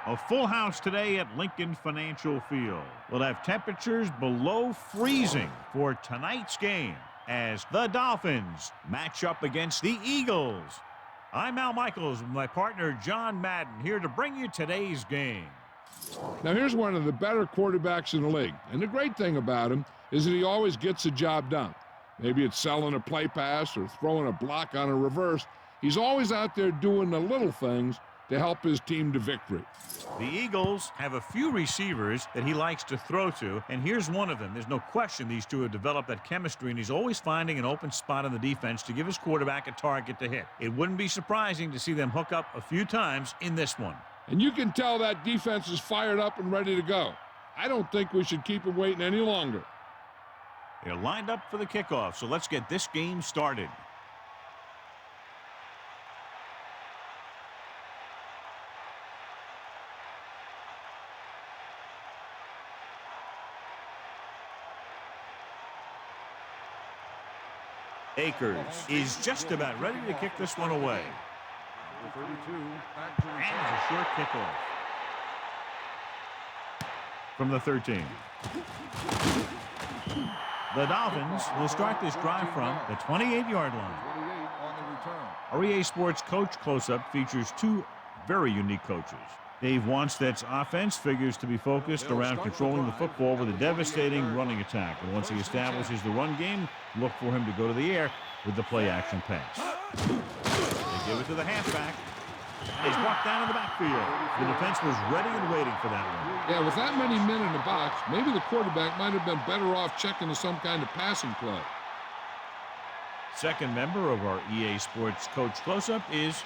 A full house today at Lincoln Financial Field. We'll have temperatures below freezing for tonight's game as the Dolphins match up against the Eagles. I'm Al Michaels with my partner John Madden here to bring you today's game. Now here's one of the better quarterbacks in the league, and the great thing about him is that he always gets the job done. Maybe it's selling a play pass or throwing a block on a reverse. He's always out there doing the little things to help his team to victory. The Eagles have a few receivers that he likes to throw to, and here's one of them. There's no question these two have developed that chemistry, and he's always finding an open spot on the defense to give his quarterback a target to hit. It wouldn't be surprising to see them hook up a few times in this one. And you can tell that defense is fired up and ready to go. I don't think we should keep them waiting any longer. They're lined up for the kickoff, so let's get this game started. Akers is just about ready to kick this one away. And a short kickoff from the 13. The Dolphins will start this drive from the 28-yard line. Our EA Sports Coach Close-Up features two very unique coaches. Dave Wanstead's offense figures to be focused around controlling the football with a devastating running attack. And once he establishes the run game, look for him to go to the air with the play-action pass. They give it to the halfback. He's brought down in the backfield. The defense was ready and waiting for that one. Yeah, with that many men in the box, maybe the quarterback might have been better off checking to some kind of passing play. Second member of our EA Sports Coach Close-Up is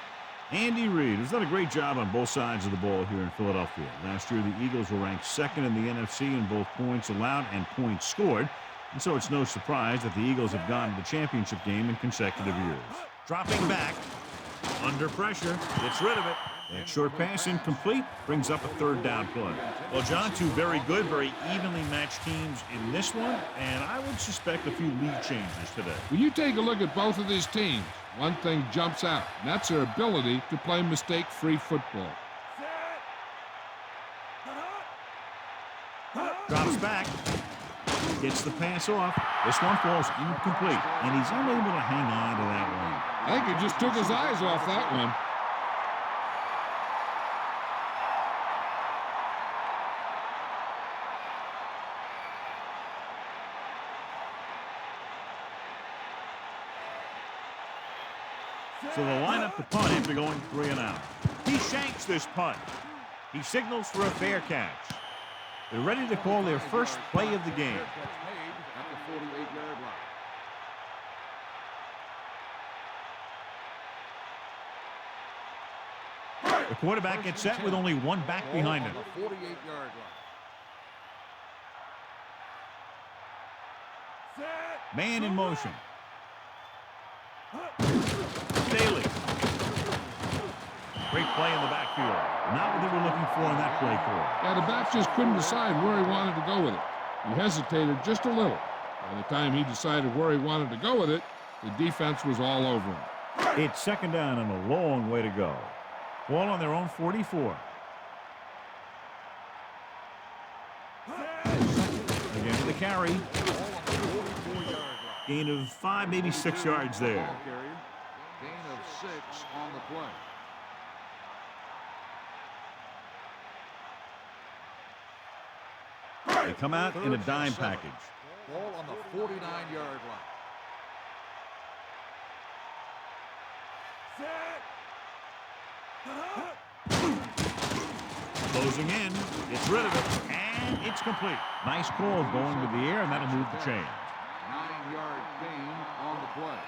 Andy Reid, who's done a great job on both sides of the ball here in Philadelphia. Last year, the Eagles were ranked second in the NFC in both points allowed and points scored. And so it's no surprise that the Eagles have gone to the championship game in consecutive years. Dropping back, under pressure, gets rid of it. That short pass incomplete, brings up a third down play. Well, John, two very good, very evenly matched teams in this one, and I would suspect a few lead changes today. When you take a look at both of these teams, one thing jumps out, and that's their ability to play mistake-free football. Drops back, gets the pass off. This one falls incomplete, and he's unable to hang on to that one. I think he just took his eyes off that one. So they'll line up the punt after going 3 and out. He shanks this punt. He signals for a fair catch. They're ready to call their first play of the game. The quarterback gets set with only one back behind him. Man in motion. Daly. Great play in the backfield. Not what they were looking for in that play call. Yeah, the back just couldn't decide where he wanted to go with it. He hesitated just a little. By the time he decided where he wanted to go with it, the defense was all over him. It's second down and a long way to go. Ball on their own 44. Again to the carry. Gain of 5, maybe 6 yards there. Gain of 6 on the play. They come out in a dime package. Ball on the 49-yard line. Closing in, gets rid of it, and it's complete. Nice call going to the air, and that'll move the chains. 9-yard gain on the play.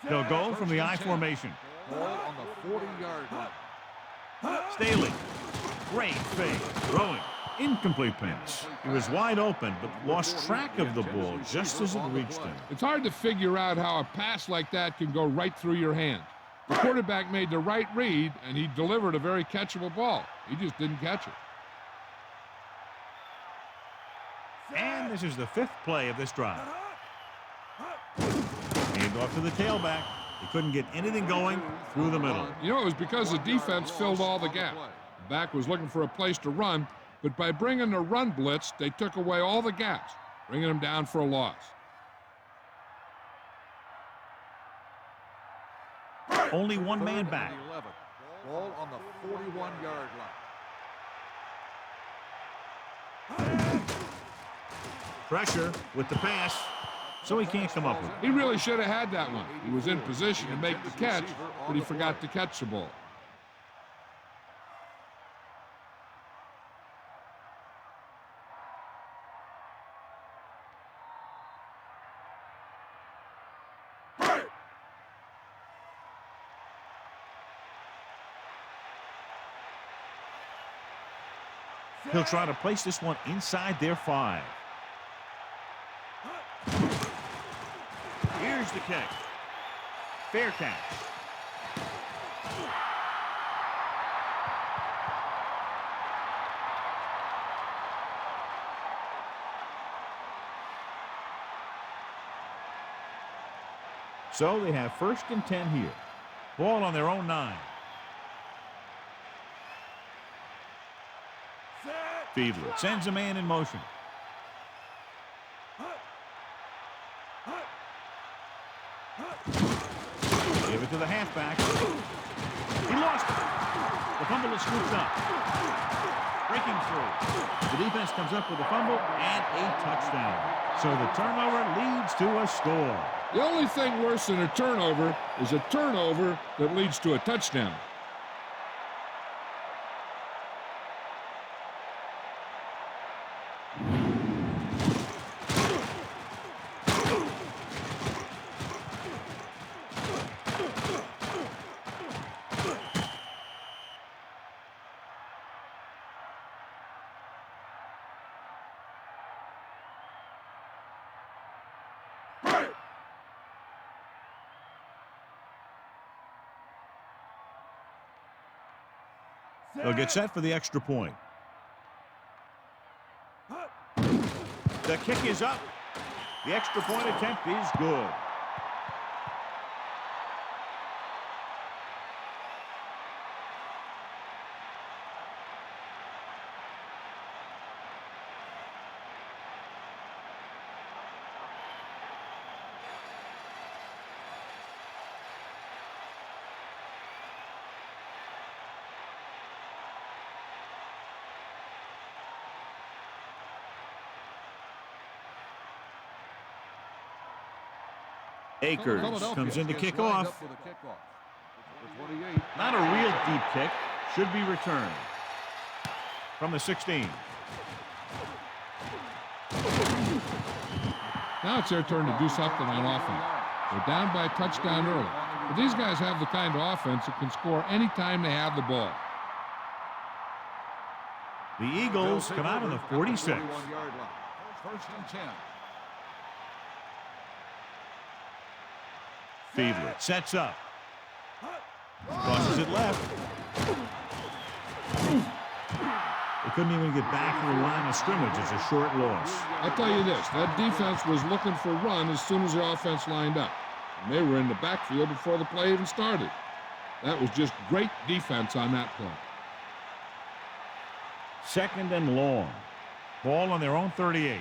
They'll go from the I formation. Ball on the 40-yard line. Staley, great fake, throwing. Incomplete pass. He was wide open, but lost track of the ball just as it reached him. It's hard to figure out how a pass like that can go right through your hand. The quarterback made the right read, and he delivered a very catchable ball. He just didn't catch it. And this is the 5th play of this drive. Hand off to the tailback. He couldn't get anything going through the middle. You know, it was because the defense filled all the gaps. The back was looking for a place to run, but by bringing the run blitz, they took away all the gaps, bringing him down for a loss. Only one man back. Ball on the 41-yard line. Pressure with the pass, so he can't come up with it. He really should have had that one. He was in position to make the catch, but he forgot to catch the ball. He'll try to place this one inside their 5. Here's the kick. Fair catch. So they have 1st and 10 here. Ball on their own 9. Fiedler sends a man in motion. Give it to the halfback. He lost it. The fumble is scooped up. Breaking through. The defense comes up with a fumble and a touchdown. So the turnover leads to a score. The only thing worse than a turnover is a turnover that leads to a touchdown. They'll get set for the extra point. The kick is up. The extra point attempt is good. Akers comes in to kick off. Not a real deep kick. Should be returned from the 16. Now it's their turn to do something on offense. They're down by a touchdown early. But these guys have the kind of offense that can score anytime they have the ball. The Eagles come out on the 46. 1st and 10. Fiedler sets up. Crosses it left. They couldn't even get back to the line of scrimmage. It's a short loss. I'll tell you this, that defense was looking for run as soon as the offense lined up. And they were in the backfield before the play even started. That was just great defense on that play. 2nd and long. Ball on their own 38.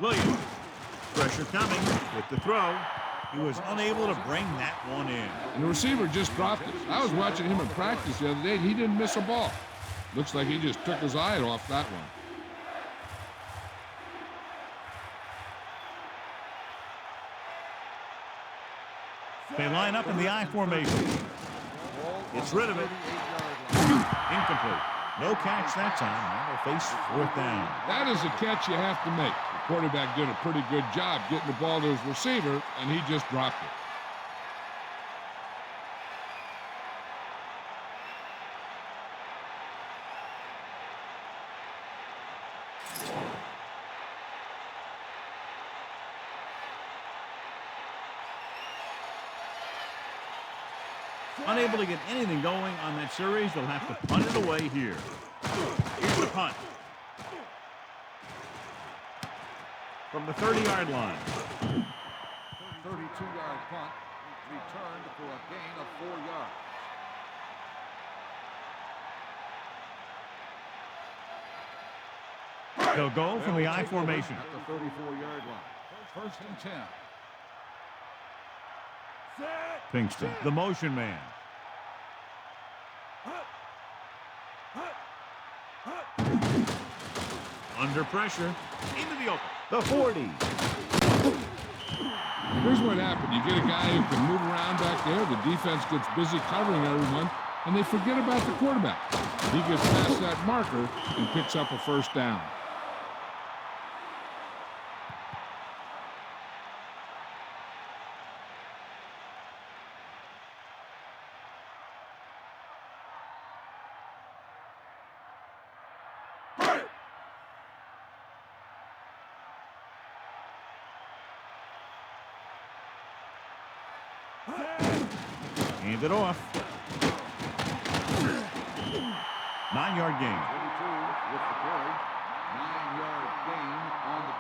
Williams. Pressure coming with the throw. He was unable to bring that one in. And the receiver just dropped it. I was watching him in practice the other day, and he didn't miss a ball. Looks like he just took his eye off that one. They line up in the I formation. Gets rid of it. Incomplete. No catch that time. Now they'll face 4th down. That is a catch you have to make. The quarterback did a pretty good job getting the ball to his receiver, and he just dropped it. Unable to get anything going on that series, they'll have to punt it away here. Here's the punt. From the 30-yard line. 32-yard punt, returned for a gain of 4 yards. They'll go from the I formation. At the 34-yard line. First and 10. Pinkston, the motion man. Under pressure, into the open. The 40. Here's what happened. You get a guy who can move around back there. The defense gets busy covering everyone, and they forget about the quarterback. He gets past that marker and picks up a first down. Hand it off. 9-yard gain. 22 with the carry. 9-yard gain on the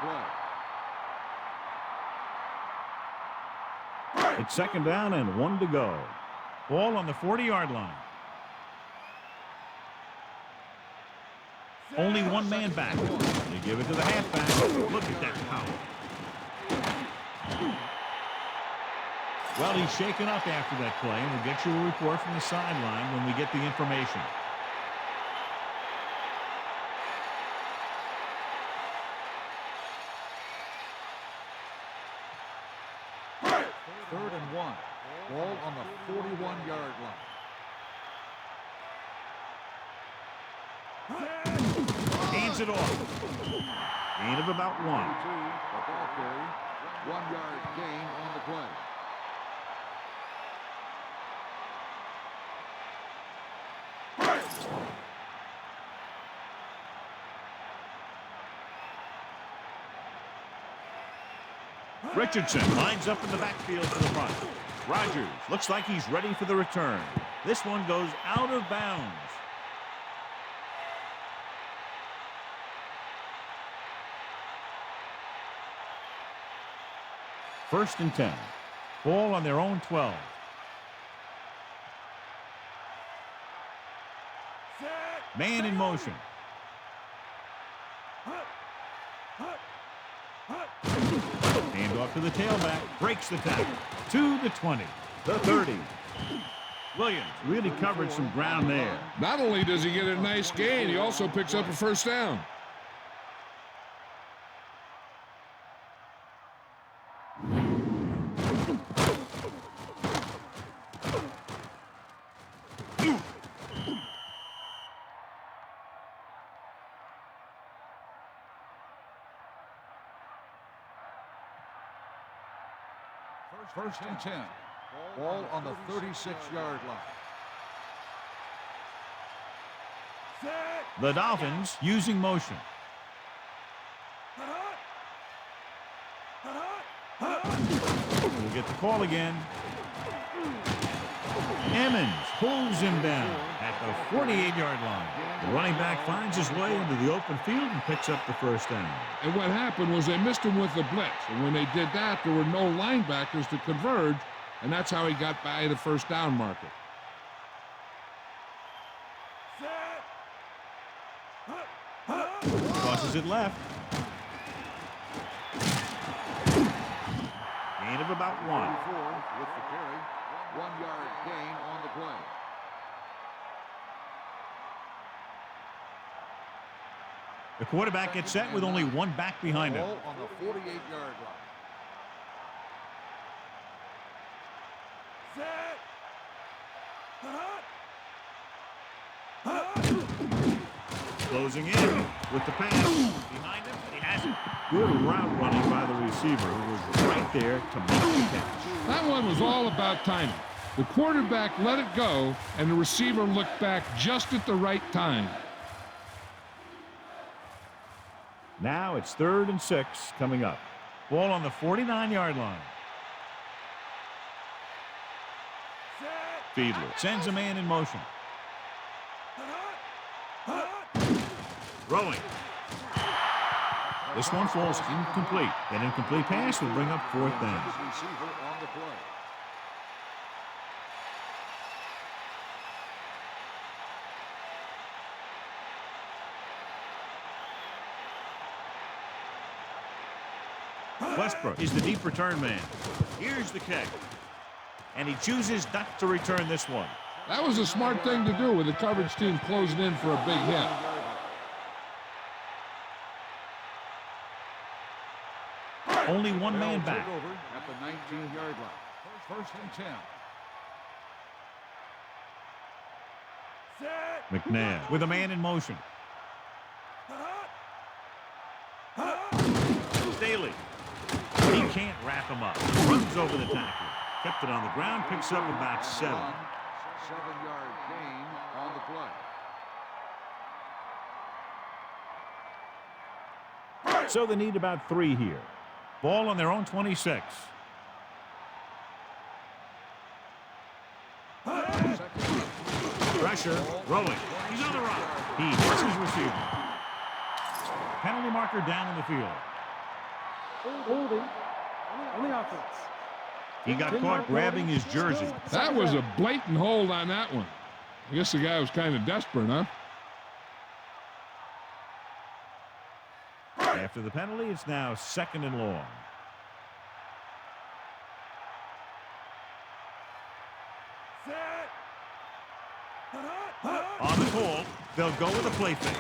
play. It's second down and 1 to go. Ball on the 40-yard line. Only one man back. They give it to the halfback. Look at that power. Well, he's shaken up after that play, and we'll get you a report from the sideline when we get the information. Third and 1. Ball on the 41-yard line. Hands it off. Gain of about 1. 22, the ball carry. 1-yard gain on the play. Richardson lines up in the backfield for the punt. Rogers looks like he's ready for the return. This one goes out of bounds. First and 10. Ball on their own 12. Man in motion. Hand off to the tailback. Breaks the tackle. To the 20. The 30. Williams really covered some ground there. Not only does he get a nice gain, he also picks up a first down. First and 10. Ball on the 36-yard line. The Dolphins using motion. We'll get the call again. Emmons pulls him down at the 48-yard line. The running back finds his way into the open field and picks up the first down. And what happened was they missed him with the blitz. And when they did that, there were no linebackers to converge, and that's how he got by the first down marker. Crosses it left. Gain of about 1. 34 with the carry. 1-yard gain on the play. The quarterback gets set with only one back behind him. Ball on the 48-yard line. Closing in with the pass. Behind him, he has it. Good route running by the receiver, who was right there to make the catch. That one was all about timing. The quarterback let it go, and the receiver looked back just at the right time. Now it's 3rd and 6 coming up. Ball on the 49-yard line. Fiedler sends a man in motion. Throwing. This one falls incomplete. That incomplete pass will bring up 4th down. Receiver on the play. Westbrook is the deep return man. Here's the kick. And he chooses not to return this one. That was a smart thing to do with the coverage team closing in for a big hit. Only one man back. Over at the 19-yard line. First and 10. McNabb with a man in motion. Staley. He can't wrap him up. Runs over the tackle. Kept it on the ground. Picks up about 7. 7-yard gain on the play. So they need about 3 here. Ball on their own 26. Pressure. Rolling. He's on the run. He hits his receiver. Penalty marker down in the field. Holding on the offense. He got caught grabbing his jersey. That was a blatant hold on that one. I guess the guy was kind of desperate, huh? After the penalty, it's now 2nd and long. On the call, they'll go with a play fake.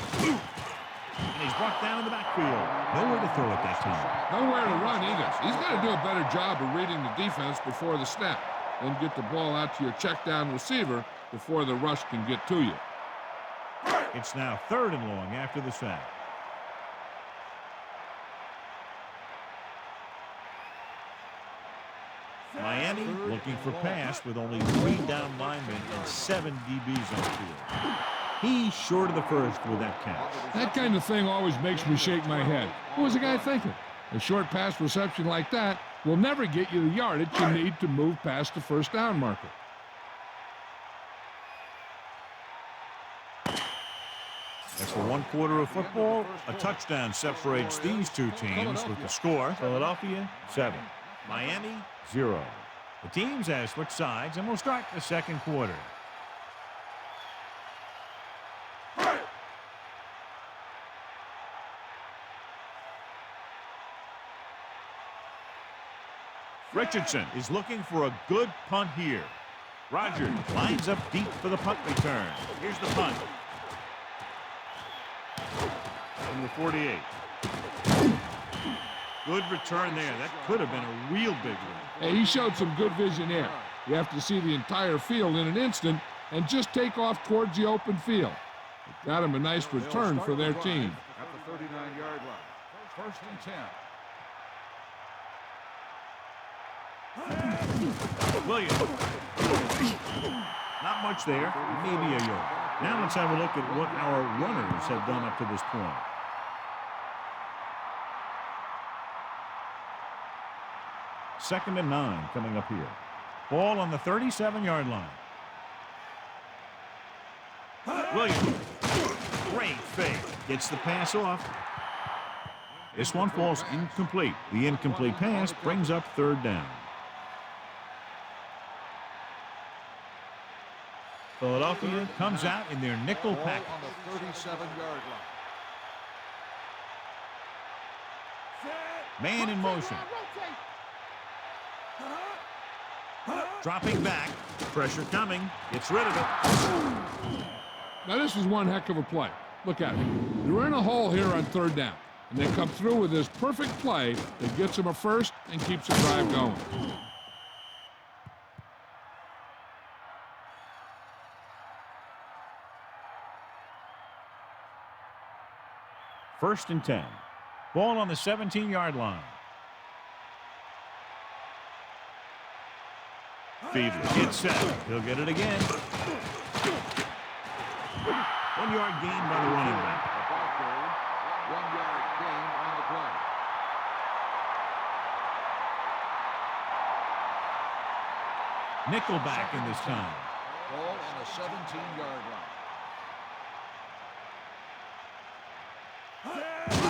And he's brought down in the backfield. Nowhere to throw at that time. Nowhere to run either. He's got to do a better job of reading the defense before the snap. Then get the ball out to your check down receiver before the rush can get to you. It's now 3rd and long after the sack. Miami looking for pass with only 3 down linemen and 7 DBs on the field. He's short of the first with that catch. That kind of thing always makes me shake my head. What was the guy thinking? A short pass reception like that will never get you the yardage you need to move past the first down marker. After 1 quarter of football, a touchdown separates these two teams with the score. Philadelphia 7, Miami 0. The teams have switched sides and will start the 2nd quarter. Richardson is looking for a good punt here. Rogers lines up deep for the punt return. Here's the punt. Number 48. Good return there. That could have been a real big one. Hey, he showed some good vision there. You have to see the entire field in an instant and just take off towards the open field. It got him a nice return for their team. At the 39-yard line. First and 10. Williams. Not much there. Maybe a yard. Now let's have a look at what our runners have done up to this point. Second and 9 coming up here. Ball on the 37-yard line. Williams. Great fake. Gets the pass off. This one falls incomplete. The incomplete pass brings up 3rd down. Philadelphia comes out in their nickel package. On the 37-yard line. Man in motion. Dropping back. Pressure coming. Gets rid of it. Now, this is one heck of a play. Look at it. They're in a hole here on 3rd down, and they come through with this perfect play that gets them a first and keeps the drive going. First and 10. Ball on the 17-yard line. Fiedler gets set. He'll get it again. 1-yard gain by the running back. 1-yard gain on the play. Nickelback in this time. Ball on the 17-yard line.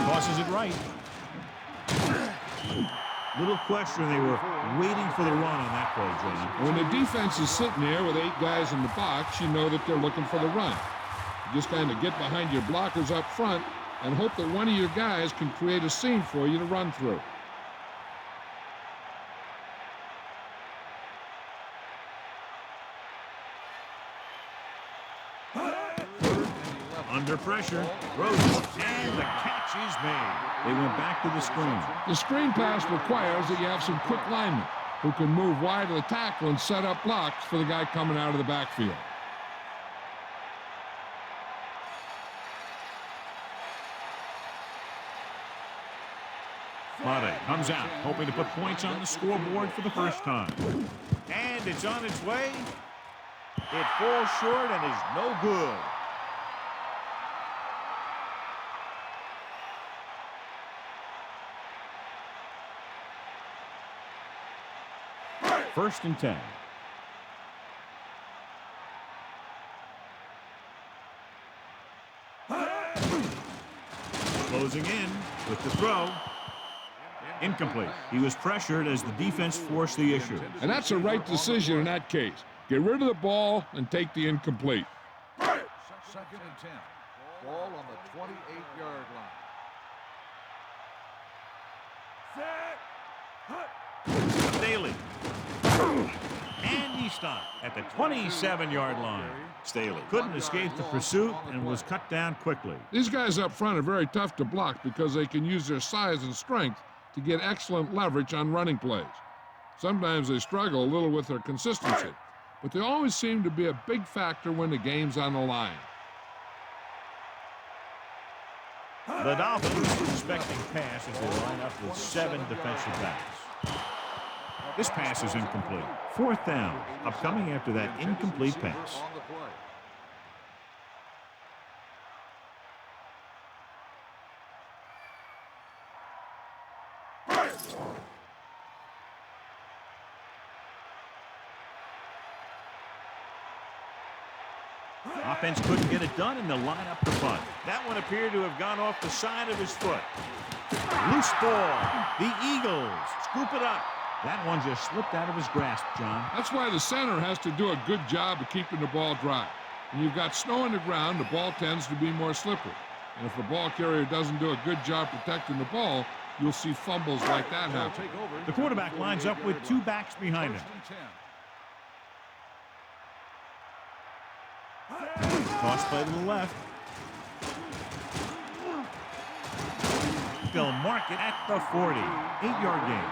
Tosses it right. Little question, they were waiting for the run on that play, John. When the defense is sitting there with 8 guys in the box, you know that they're looking for the run. You just kind of get behind your blockers up front and hope that one of your guys can create a seam for you to run through. Under pressure, throws, and the catch is made. They went back to the screen. The screen pass requires that you have some quick linemen who can move wide of the tackle and set up blocks for the guy coming out of the backfield. Mate comes out, hoping to put points on the scoreboard for the first time. And it's on its way. It falls short and is no good. First and 10. Closing in with the throw. Incomplete. He was pressured as the defense forced the issue. And that's a right decision in that case. Get rid of the ball and take the incomplete. Second and 10. Ball on the 28-yard line. Staley. And he stopped at the 27-yard line. Staley couldn't escape the pursuit and was cut down quickly. These guys up front are very tough to block because they can use their size and strength to get excellent leverage on running plays. Sometimes they struggle a little with their consistency, but they always seem to be a big factor when the game's on the line. The Dolphins expecting pass as they line up with 7 defensive backs. This pass is incomplete. Fourth down, upcoming after that incomplete pass. On the play. Offense couldn't get it done, and they'll line up the punt. That one appeared to have gone off the side of his foot. Loose ball. The Eagles scoop it up. That one just slipped out of his grasp, John. That's why the center has to do a good job of keeping the ball dry. When you've got snow on the ground, the ball tends to be more slippery. And if the ball carrier doesn't do a good job protecting the ball, you'll see fumbles like that happen. The quarterback lines up with 2 backs behind him. Toss play to the left. They'll mark it at the 40. 8-yard gain.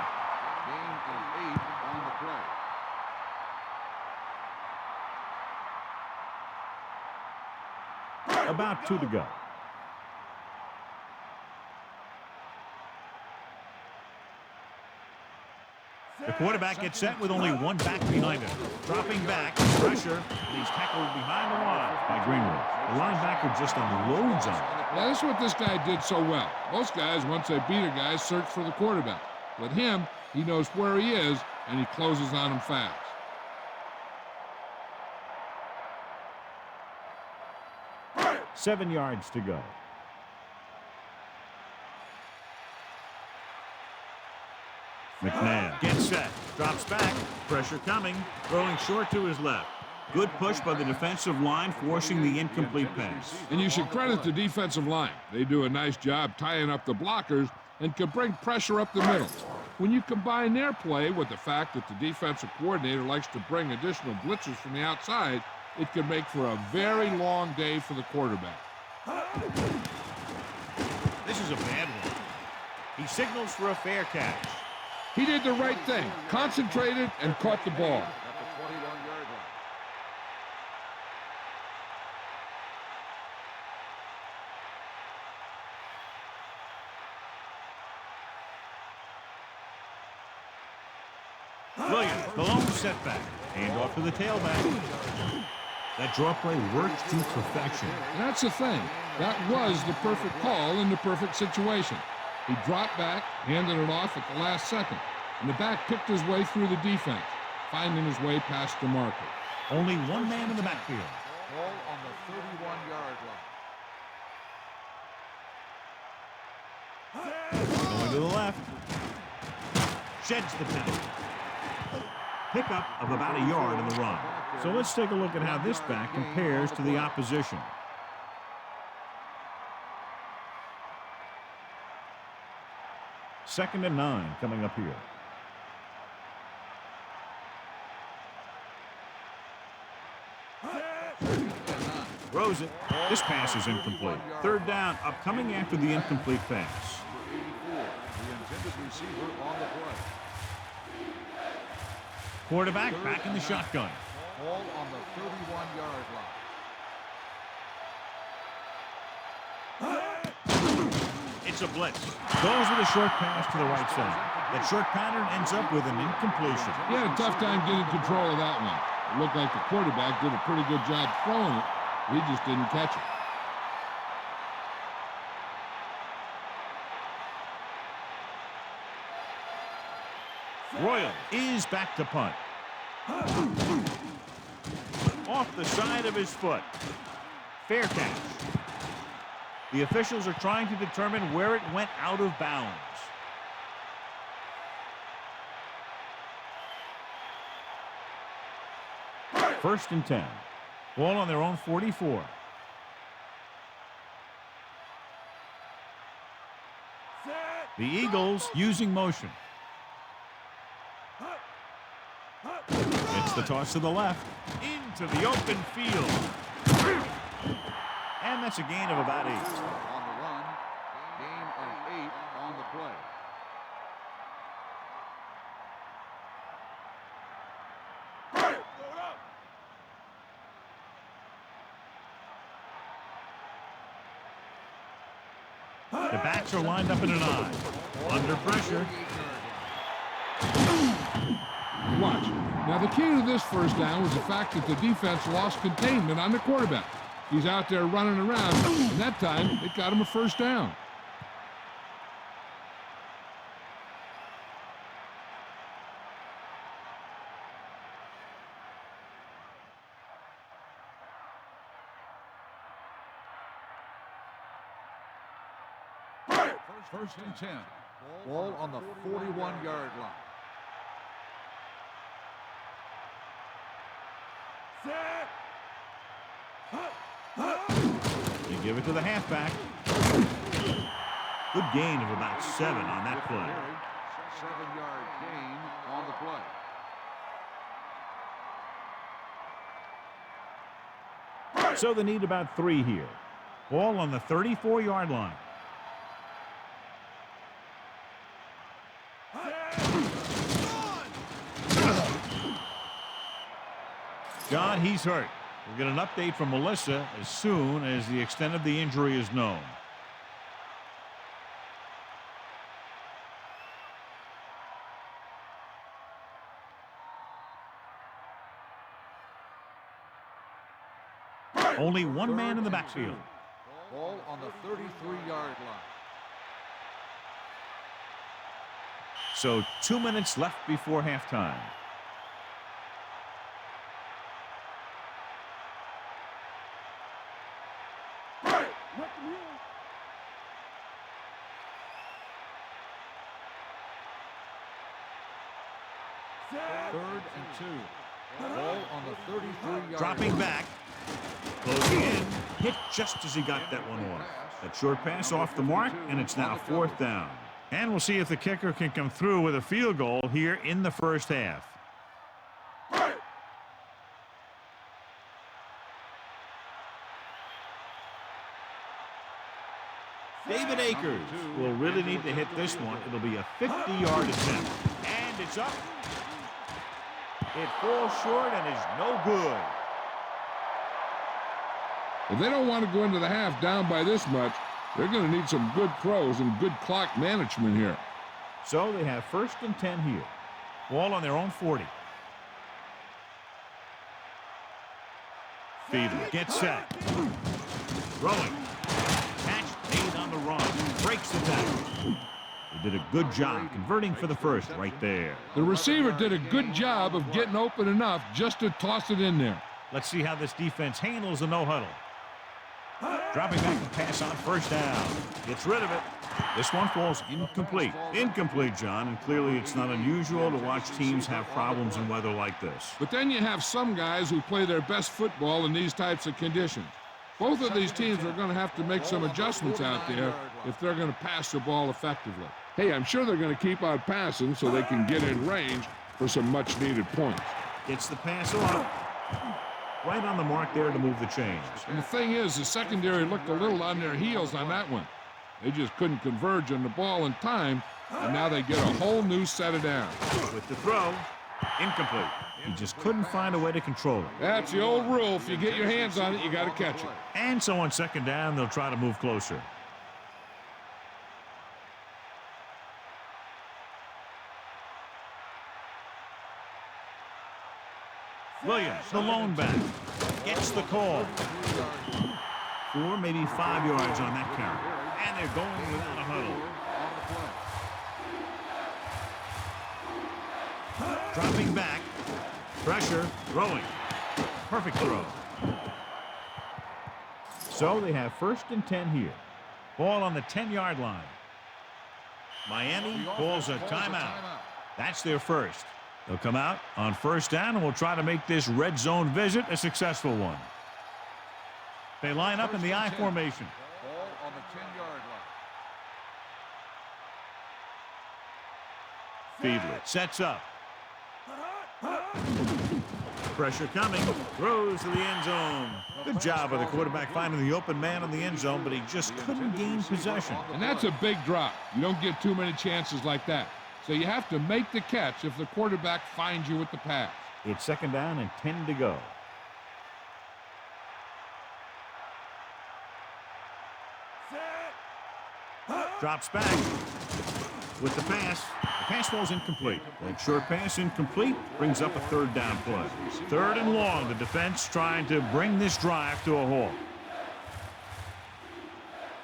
Gain of 8 on the play. About 2 to go. The quarterback gets set with only 1 back behind him. Dropping back, pressure, and he's tackled behind the line by Greenwood. The linebacker just unloads on him. Yeah, that's what this guy did so well. Most guys, once they beat a guy, search for the quarterback. But him, he knows where he is, and he closes on him fast. Seven yards to go. McNabb gets set, drops back, pressure coming, throwing short to his left. Good push by the defensive line, forcing the incomplete pass. And you should credit the defensive line. They do a nice job tying up the blockers and can bring pressure up the middle. When you combine their play with the fact that the defensive coordinator likes to bring additional blitzers from the outside, it can make for a very long day for the quarterback. This is a bad one. He signals for a fair catch. He did the right thing, concentrated and caught the ball. At the 21-yard line. Williams, the lone setback. Hand off to the tailback. That draw play worked to perfection. And that's the thing. That was the perfect call in the perfect situation. He dropped back, handed it off at the last second, and the back picked his way through the defense. finding his way past the marker. Only one man in the backfield. Ball on the 31-yard line. Going to the left. Sheds the penalty. Pickup of about a yard in the run. So let's take a look at how this back compares to the opposition. Second and 9 coming up here. Throws it. This pass is incomplete. Third down, upcoming after the incomplete pass. The intended receiver on the play. Quarterback back in the shotgun. Ball on the 31-yard line. It's a blitz. Goes with a short pass to the right side. That short pattern ends up with an incompletion. He had a tough time getting control of that one. It looked like the quarterback did a pretty good job throwing it. He just didn't catch it. Royal is back to punt. Off the side of his foot. Fair catch. The officials are trying to determine where it went out of bounds. First and 10. Ball on their own 44. The Eagles using motion. It's the toss to the left. Into the open field. And that's a gain of about 8. On the run, gain of 8 on the play. The backs are lined up in an I. Under pressure. Watch. Now, the key to this first down was the fact that the defense lost containment on the quarterback. He's out there running around, and that time it got him a first down. First and 10. Ball on the 41-yard line. You give it to the halfback. Good gain of about 7 on that play. 7-yard gain on the play. So they need about 3 here. Ball on the 34-yard line. John, he's hurt. We'll get an update from Melissa as soon as the extent of the injury is known. Only one man in the backfield. Ball on the 33-yard line. So 2 minutes left before halftime. Third and 2. Ball on the 33-yard Dropping back. Closing in. Hit just as he got that one off. That short pass off the mark, and it's now 4th down. And we'll see if the kicker can come through with a field goal here in the first half. David Akers will really need to hit this one. It'll be a 50-yard attempt. And it's up. It falls short and is no good. If they don't want to go into the half down by this much, they're going to need some good throws and good clock management here. So they have first and 10 here. Ball on their own 40. Fiedler gets set. Throwing. Catch made on the run. Breaks the tackle. They did a good job converting for the first right there. The receiver did a good job of getting open enough just to toss it in there. Let's see how this defense handles the no-huddle. Dropping back to pass on first down. Gets rid of it. This one falls incomplete. Incomplete, John, and clearly it's not unusual to watch teams have problems in weather like this. But then you have some guys who play their best football in these types of conditions. Both of these teams are going to have to make some adjustments out there if they're going to pass the ball effectively. Hey, I'm sure they're going to keep on passing so they can get in range for some much-needed points. Gets the pass off. Right on the mark there to move the chains. And the thing is, the secondary looked a little on their heels on that one. They just couldn't converge on the ball in time, and now they get a whole new set of downs. With the throw, incomplete. He just couldn't find a way to control it. That's the old rule. If you get your hands on it, you got to catch it. And so on second down, they'll try to move closer. Williams, the lone back, gets the call. 4, maybe 5 yards on that carry. And they're going without a huddle. Dropping back. Pressure, throwing. Perfect throw. So they have 1st and 10 here. Ball on the 10-yard line. Miami calls a timeout. That's their first. They'll come out on first down and will try to make this red zone visit a successful one. They line up in the I formation. Ball on the 10-yard line. Feedley sets up. Pressure coming. Throws to the end zone. Good job of the quarterback finding the open man in the end zone, but he just couldn't gain possession. And that's a big drop. You don't get too many chances like that. So you have to make the catch if the quarterback finds you with the pass. It's 2nd down and 10 to go. Drops back with the pass. The pass falls incomplete. That short pass incomplete brings up a 3rd down play. 3rd and long. The defense trying to bring this drive to a halt.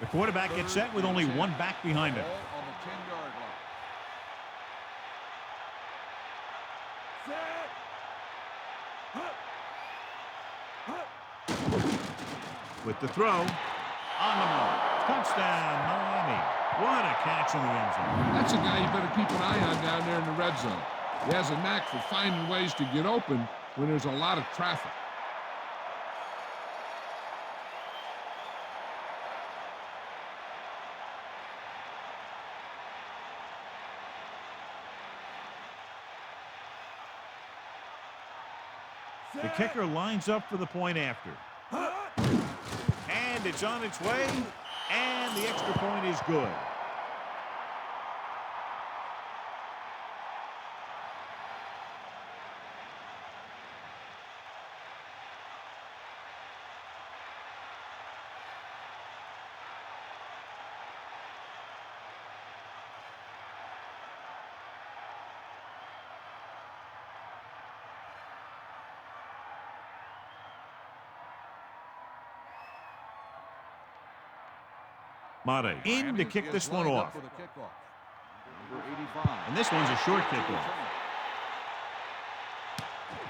The quarterback gets set with only one back behind him. Ball on the 10-yard line. With the throw, on the mark. Touchdown, Miami. What a catch in the end zone. That's a guy you better keep an eye on down there in the red zone. He has a knack for finding ways to get open when there's a lot of traffic. The kicker lines up for the point after. And it's on its way, and the extra point is good. Mate in to kick this one off. And this one's a short kickoff.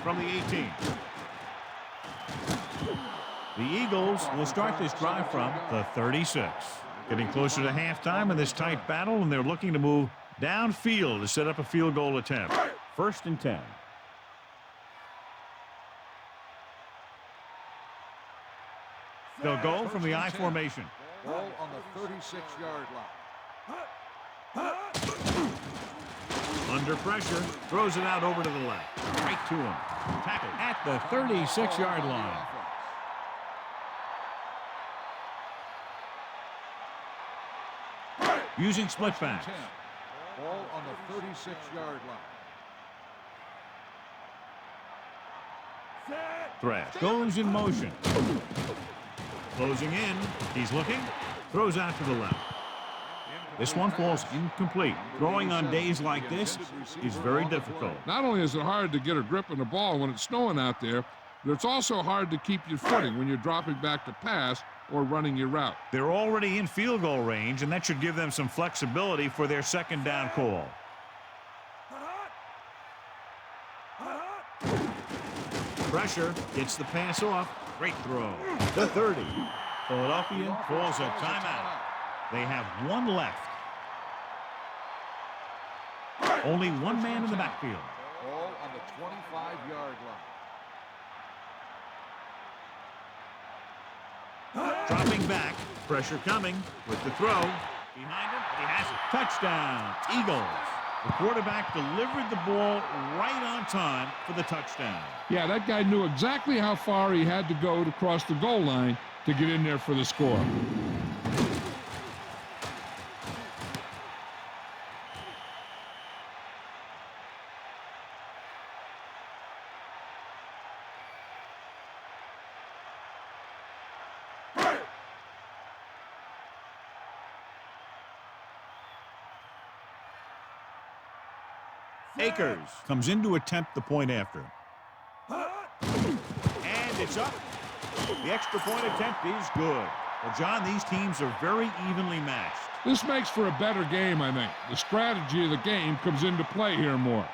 From the 18. The Eagles will start this drive from the 36. Getting closer to halftime in this tight battle, and they're looking to move downfield to set up a field goal attempt. 1st and 10. They'll go from the I formation. Ball on the 36-yard line. Under pressure, throws it out over to the left. Right to him. Tackle at the 36-yard line. Using split backs. Ball on the 36-yard line. Thrash goes in motion. Closing in. He's looking. Throws out to the left. This one falls incomplete. Throwing on days like this is very difficult. Not only is it hard to get a grip on the ball when it's snowing out there, but it's also hard to keep your footing when you're dropping back to pass or running your route. They're already in field goal range, and that should give them some flexibility for their second down call. Pressure gets the pass off. Great throw. The 30. Philadelphia calls a timeout. They have one left. Only one man in the backfield. Ball on the 25-yard line. Dropping back. Pressure coming with the throw. Behind him. He has it. Touchdown. Eagles. The quarterback delivered the ball right on time for the touchdown. Yeah, that guy knew exactly how far he had to go to cross the goal line to get in there for the score. Akers comes in to attempt the point after. And it's up. The extra point attempt is good. Well, John, these teams are very evenly matched. This makes for a better game, I think. The strategy of the game comes into play here more.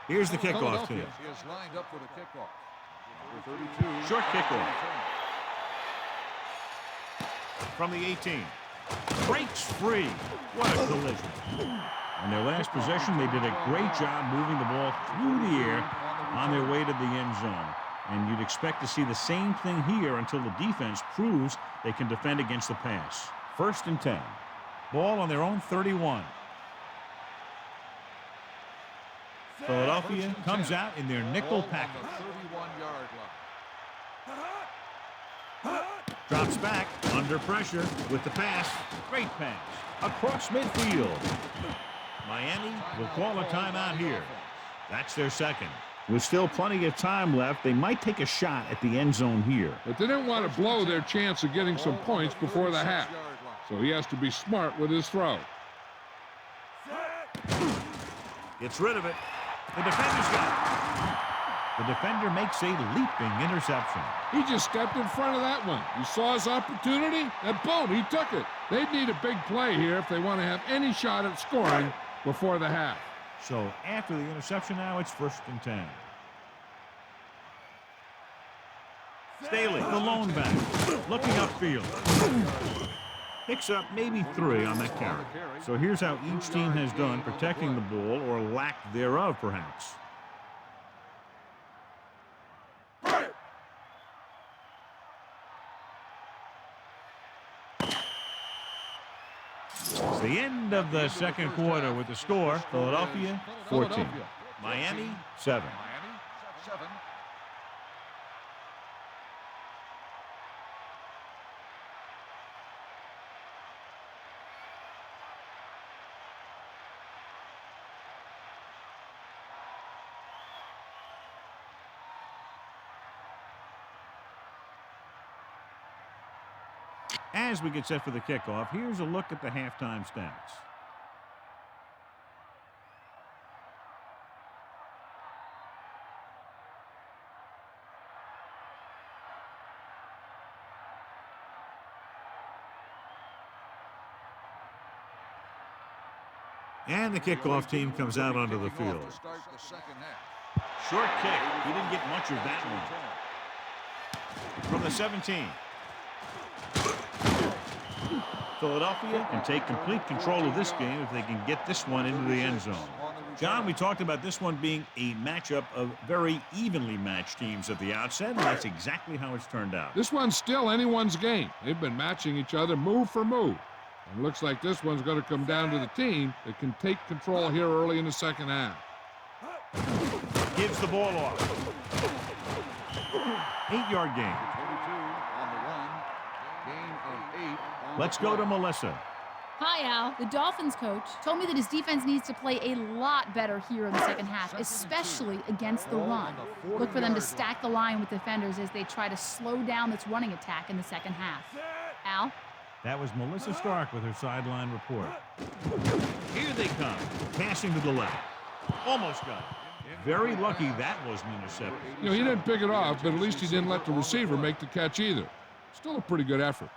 Here's the kickoff team. He is lined up for the kickoff. Number 32. Short kickoff. From the 18. Breaks free. What a collision. On their last possession, they did a great job moving the ball through the air on their way to the end zone. And you'd expect to see the same thing here until the defense proves they can defend against the pass. 1st and 10. Ball on their own 31. Philadelphia comes out in their nickel package. 31-yard line. Drops back under pressure with the pass. Great pass across midfield. Miami will call a timeout here. That's their second. With still plenty of time left, they might take a shot at the end zone here. But they didn't want to blow their chance of getting some points before the half. So he has to be smart with his throw. Gets rid of it. The defender's got it. The defender makes a leaping interception. He just stepped in front of that one. He saw his opportunity, and boom, he took it. They'd need a big play here if they want to have any shot at scoring before the half. So after the interception now, it's 1st and 10. Staley, the lone back, looking upfield. Picks up maybe 3 on that carry. So here's how each team has done protecting the ball, or lack thereof, perhaps. It's the end of the second quarter with the score, Philadelphia 14. Miami 7. Miami 7. As we get set for the kickoff, here's a look at the halftime stats. And the kickoff team comes out onto the field. Short kick. He didn't get much of that one. From the 17. Philadelphia can take complete control of this game if they can get this one into the end zone. John, we talked about this one being a matchup of very evenly matched teams at the outset, and that's exactly how it's turned out. This one's still anyone's game. They've been matching each other move for move. And it looks like this one's going to come down to the team that can take control here early in the second half. Gives the ball off. 8-yard gain. Let's go to Melissa. Hi, Al. The Dolphins coach told me that his defense needs to play a lot better here in the second half, especially against the run. Look for them to stack the line with defenders as they try to slow down this running attack in the second half. Al? That was Melissa Stark with her sideline report. Here they come, passing to the left. Almost got it. Very lucky that was an interception. You know, he didn't pick it off, but at least he didn't let the receiver make the catch either. Still a pretty good effort.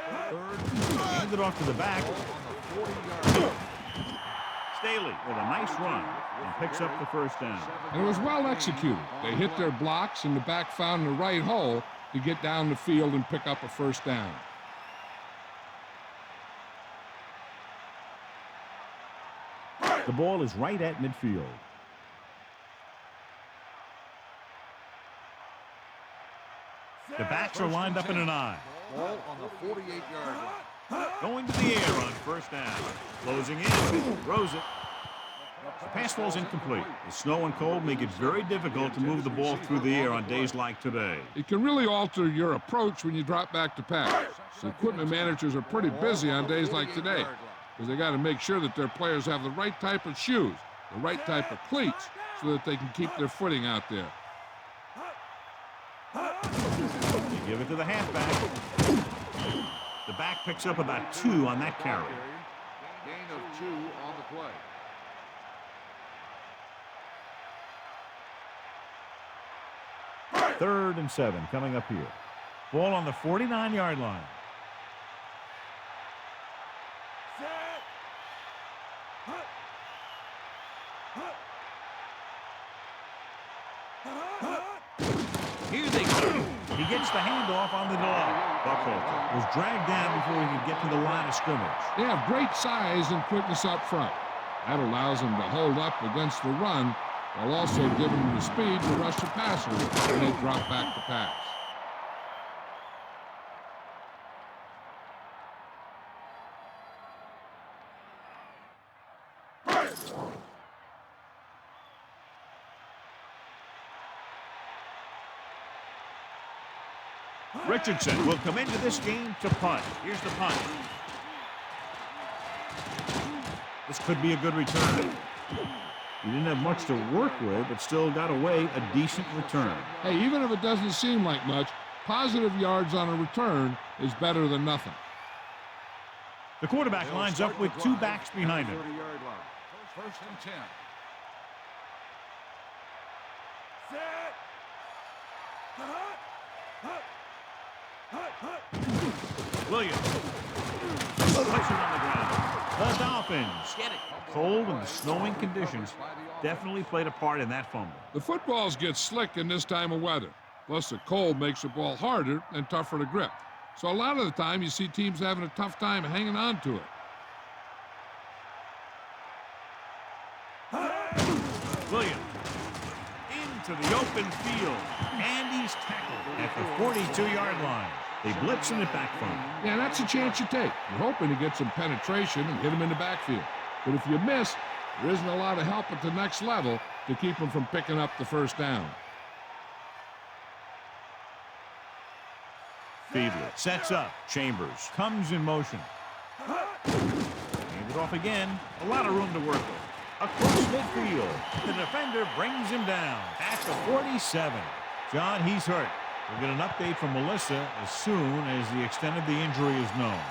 Hand it off to the back. Staley with a nice run and picks up the first down. And it was well executed. They hit their blocks, and the back found the right hole to get down the field and pick up a first down. The ball is right at midfield. The backs are lined up in an I. Ball on the 48-yard line. Going to the air on first down. Closing in. Throws it. The pass ball's incomplete. The snow and cold make it very difficult to move the ball through the air on days like today. It can really alter your approach when you drop back to pass. The equipment managers are pretty busy on days like today because they got to make sure that their players have the right type of shoes, the right type of cleats, so that they can keep their footing out there. They give it to the halfback. The back picks up about 2 on that carry. Gain of 2 on the play. Third and 7 coming up here. Ball on the 49-yard line. Here they go. He gets the handoff on the delay. Buckholter was dragged down before he could get to the line of scrimmage. They have great size and quickness up front. That allows them to hold up against the run while also giving them the speed to rush the passer when they drop back to pass. Richardson will come into this game to punt. Here's the punt. This could be a good return. He didn't have much to work with, but still got away a decent return. Hey, even if it doesn't seem like much, positive yards on a return is better than nothing. The quarterback lines up with 2 backs behind him. 30-yard line. First and 10. Williams. Puts it on the ground. The Dolphins get it. Cold and the snowing conditions definitely played a part in that fumble. The footballs get slick in this time of weather. Plus, the cold makes the ball harder and tougher to grip. So a lot of the time, you see teams having a tough time hanging on to it. Williams into the open field. And he's tackled at the 42-yard line. They blitz him at back front. Yeah, that's a chance you take. You're hoping to get some penetration and hit him in the backfield. But if you miss, there isn't a lot of help at the next level to keep him from picking up the first down. Fiedler sets up. Chambers comes in motion. Hand it off again. A lot of room to work with. Across midfield. The defender brings him down at the 47. John, he's hurt. We'll get an update from Melissa as soon as the extent of the injury is known.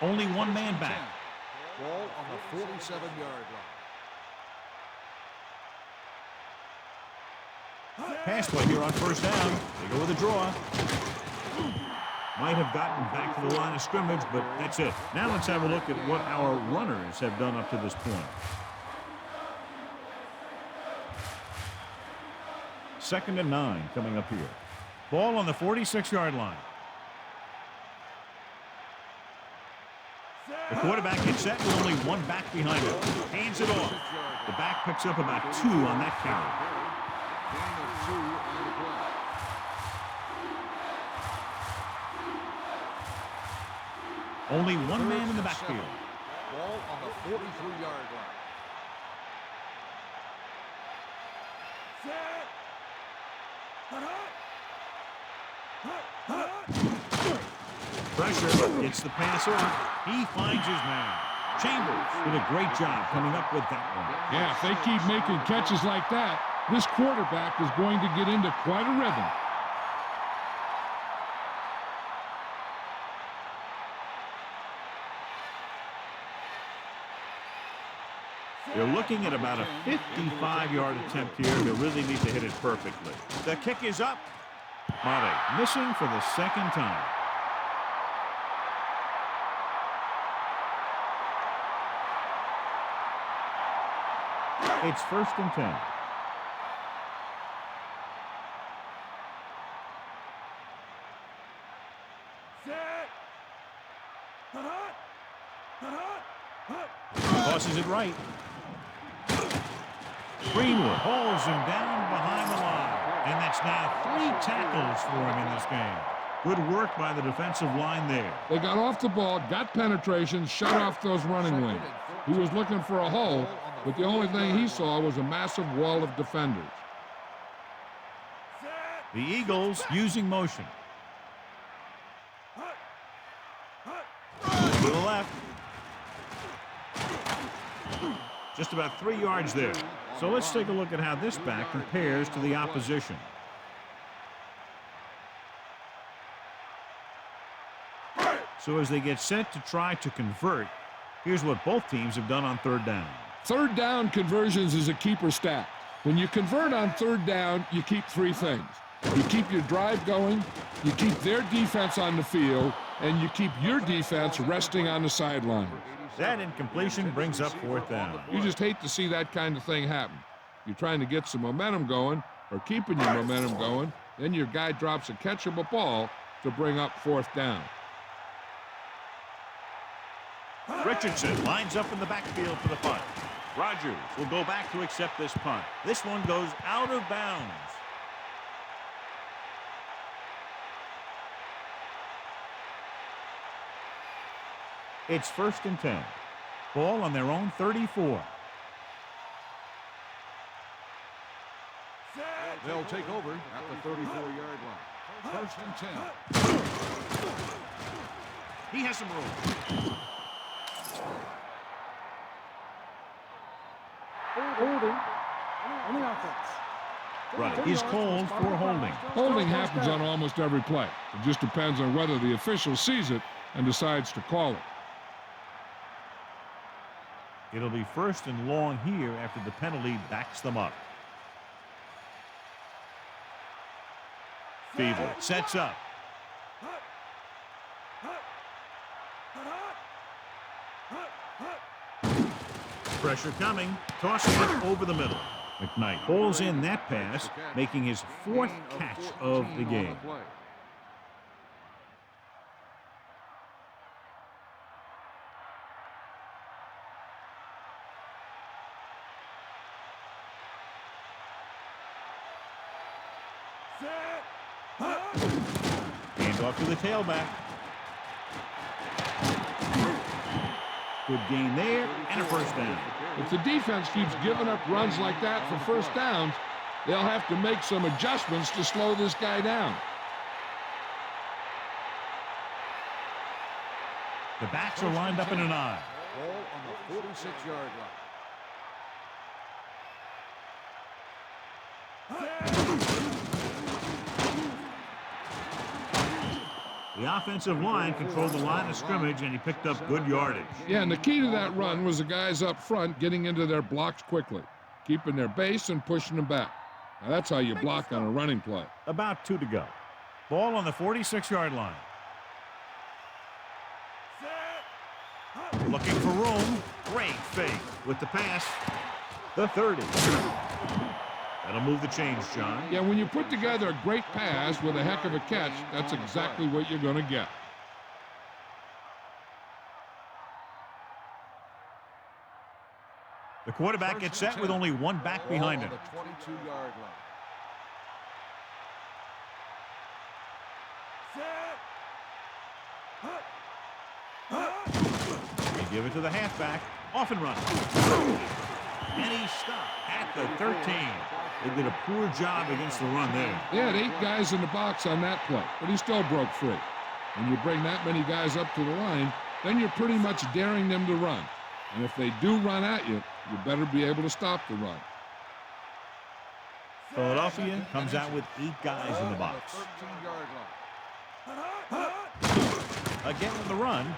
Only one man back. Ball on the 47-yard line. Pass play here on first down. They go with a draw. Might have gotten back to the line of scrimmage, but that's it. Now let's have a look at what our runners have done up to this point. Second and 9 coming up here. Ball on the 46-yard line. The quarterback gets set with only one back behind him. Hands it off. The back picks up about 2 on that carry. Gain of 2 on the play. Only one man in the backfield. Ball on the 43-yard line. Pressure gets the pass off. He finds his man. Chambers did a great job coming up with that one. Yeah, if they keep making catches like that, this quarterback is going to get into quite a rhythm. They're looking at about a 55-yard attempt here. They really need to hit it perfectly. The kick is up. Mate missing for the second time. It's 1st and 10. Tosses it right. Greenwood hauls him down behind the line. And that's now 3 tackles for him in this game. Good work by the defensive line there. They got off the ball, got penetration, shut off those running lanes. He was looking for a hole, but the only thing he saw was a massive wall of defenders. The Eagles using motion. To the left. Just about 3 yards there. So let's take a look at how this back compares to the opposition. So as they get set to try to convert, here's what both teams have done on 3rd down. 3rd down conversions is a keeper stat. When you convert on 3rd down, you keep 3 things. You keep your drive going, you keep their defense on the field, and you keep your defense resting on the sideline. That incompletion brings up 4th down. You just hate to see that kind of thing happen. You're trying to get some momentum going or keeping your momentum going, then your guy drops a catchable ball to bring up 4th down. Richardson lines up in the backfield for the punt. Rodgers will go back to accept this punt. This one goes out of bounds. It's 1st and 10. Ball on their own 34. They'll take over at the 34-yard line. 1st and 10. He has some room. Holding on the offense. Right. He's called for holding. Holding happens on almost every play. It just depends on whether the official sees it and decides to call it. It'll be 1st and long here after the penalty backs them up. Fever sets up. Pressure coming. Tossing it over the middle. McKnight pulls in that pass, making his 4th catch of the game. Hand off to the tailback. Good gain there, and a 1st down. If the defense keeps giving up runs like that for 1st downs, they'll have to make some adjustments to slow this guy down. The backs are lined up in an I. Ball on the 46-yard line. The offensive line controlled the line of scrimmage, and he picked up good yardage. Yeah, and the key to that run was the guys up front getting into their blocks quickly, keeping their base and pushing them back. Now, that's how you block on a running play. About 2 to go. Ball on the 46-yard line. Looking for room. Great fake with the pass. The 30. That'll move the chains, John. Yeah, when you put together a great pass with a heck of a catch, that's exactly what you're going to get. The quarterback gets set with only one back behind him. The 22-yard line. give it to the halfback. Off and running. And he's stopped at the 13. They did a poor job against the run there. They had 8 guys in the box on that play, but he still broke free. When you bring that many guys up to the line, then you're pretty much daring them to run. And if they do run at you, you better be able to stop the run. Philadelphia comes out with 8 guys in the box. Again on the run.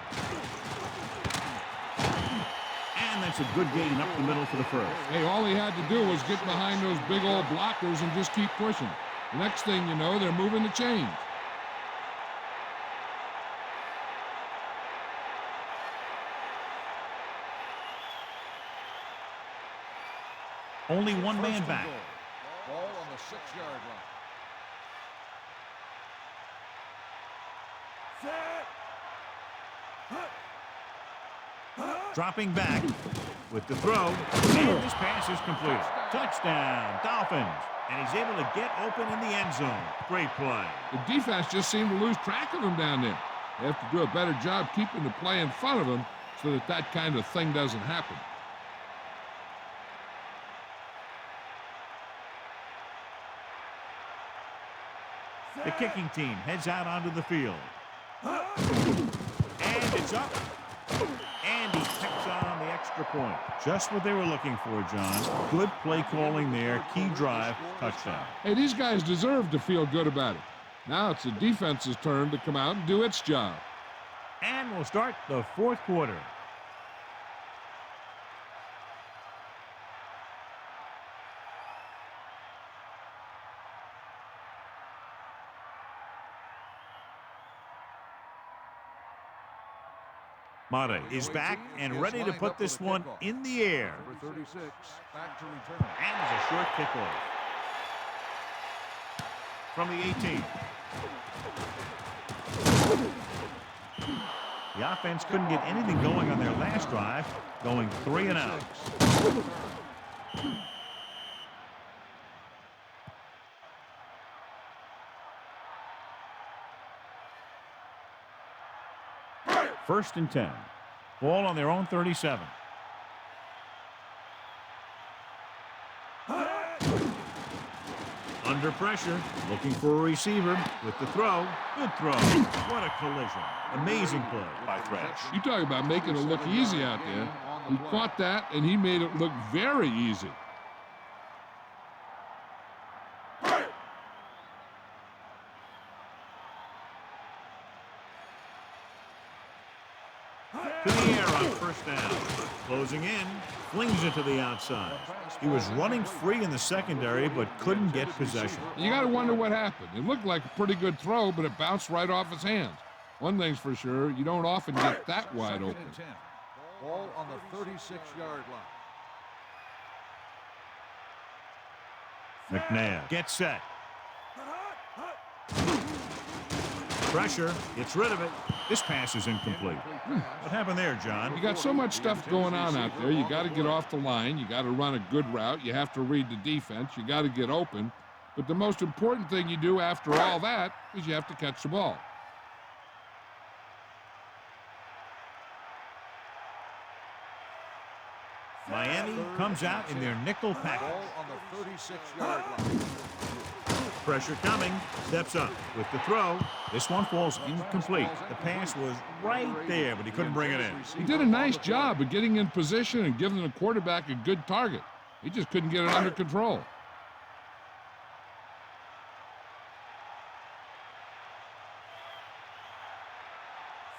And that's a good gain up the middle for the first. Hey, all he had to do was get behind those big old blockers and just keep pushing. The next thing you know, they're moving the chains. Only one man back. Ball on the 6-yard line. Dropping back with the throw. And this pass is completed. Touchdown, Dolphins. And he's able to get open in the end zone. Great play. The defense just seemed to lose track of him down there. They have to do a better job keeping the play in front of him so that that kind of thing doesn't happen. The kicking team heads out onto the field. And it's up. And he picks on the extra point. Just what they were looking for, John. Good play calling there. Key drive. Touchdown. Hey, these guys deserve to feel good about it. Now it's the defense's turn to come out and do its job. And we'll start the fourth quarter. Mate is back and ready to put this one in the air. Number 36, back to return. And there's a short kickoff. From the 18. The offense couldn't get anything going on their last drive, going 3 and out. First and 10. Ball on their own 37. Under pressure, looking for a receiver with the throw. Good throw. What a collision. Amazing play by Thresh. You talk about making it look easy out there. He caught that, and he made it look very easy. To the air on first down. Closing in, flings it to the outside. He was running free in the secondary, but couldn't get possession. You got to wonder what happened. It looked like a pretty good throw, but it bounced right off his hands. One thing's for sure, you don't often get that wide open. Ball on the 36-yard line. McNabb gets set. Pressure, gets rid of it. This pass is incomplete. What happened there, John? You got so much stuff going on out there. You got to get off the line. You got to run a good route. You have to read the defense. You got to get open. But the most important thing you do after all that is you have to catch the ball. Miami comes out in their nickel package. Ball on the 36-yard line. Pressure coming, steps up with the throw. This one falls incomplete. The pass was right there, but he couldn't bring it in. He did a nice job of getting in position and giving the quarterback a good target. He just couldn't get it under control.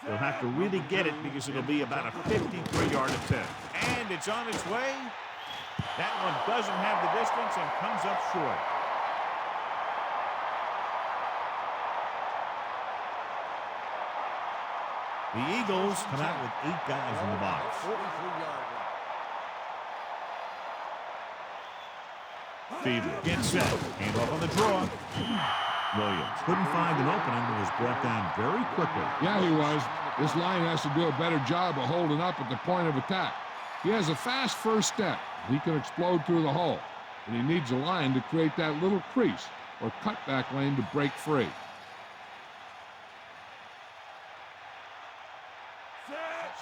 They'll have to really get it because it'll be about a 53-yard attempt. And it's on its way. That one doesn't have the distance and comes up short. The Eagles come out with 8 guys in the box. 43-yard line. Fever gets set. Hand off on the draw. Williams couldn't find an opening but was brought down very quickly. Yeah, he was. This line has to do a better job of holding up at the point of attack. He has a fast first step. He can explode through the hole. And he needs a line to create that little crease or cutback lane to break free.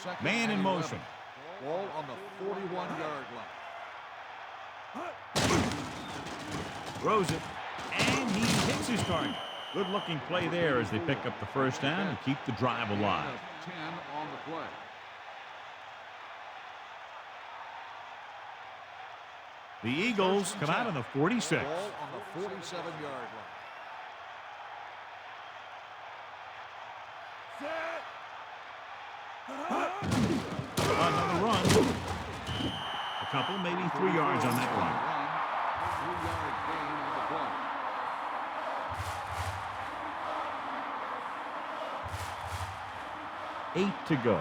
Second Man in and motion. 11. Ball on the 41-yard line. Throws it. And he hits his target. Good-looking play there as they pick up the first down and keep the drive alive. 10 on the play. The Eagles come out on the 46. Ball on the 47-yard line. Another run. A couple, maybe 3 yards on that run. 3-yard gain on the play. Eight to go.